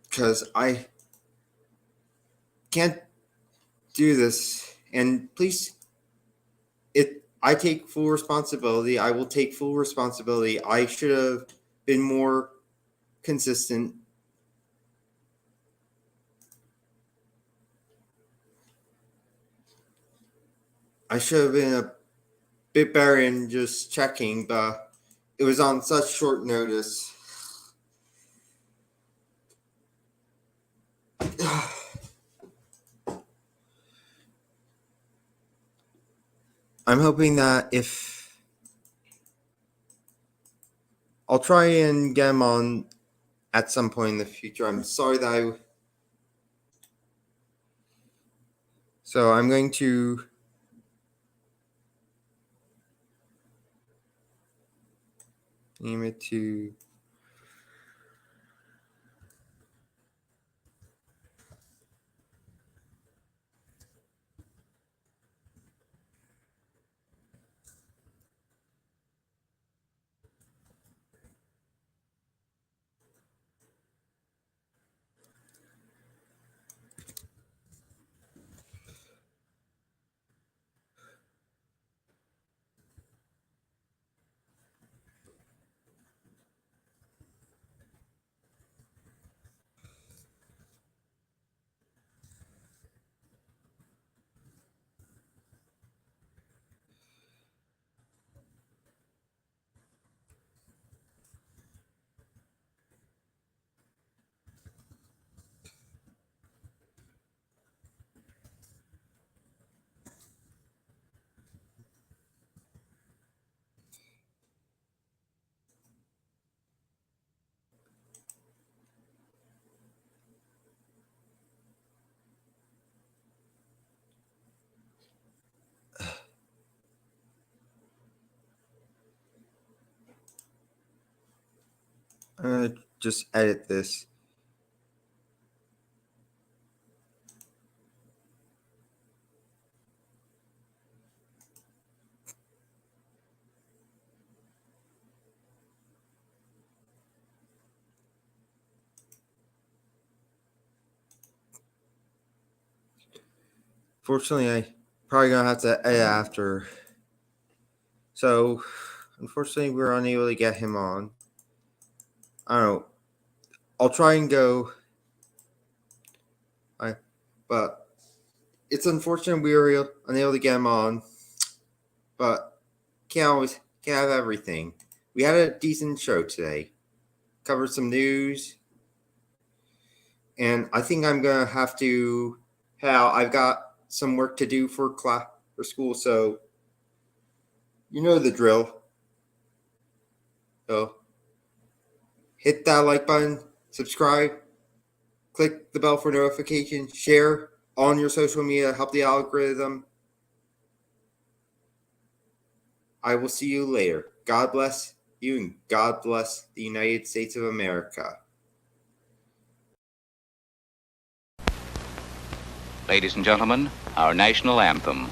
A: because I can't do this. And please, I take full responsibility. I will take full responsibility. I should have been more consistent. I should have been a bit better in just checking, but it was on such short notice. I'm hoping that I'll try and get him on at some point in the future. I'm sorry that so I'm going to name it to I'm going to just edit this. Fortunately, I probably gonna have to edit after. So, unfortunately, we're unable to get him on. I don't know. I'll try and go. But it's unfortunate we were unable to get him on. But can't have everything. We had a decent show today. Covered some news. And I think I'm gonna have to I've got some work to do for school, so you know the drill. So hit that like button, subscribe, click the bell for notifications, share on your social media, help the algorithm. I will see you later. God bless you and God bless the United States of America.
J: Ladies and gentlemen, our national anthem.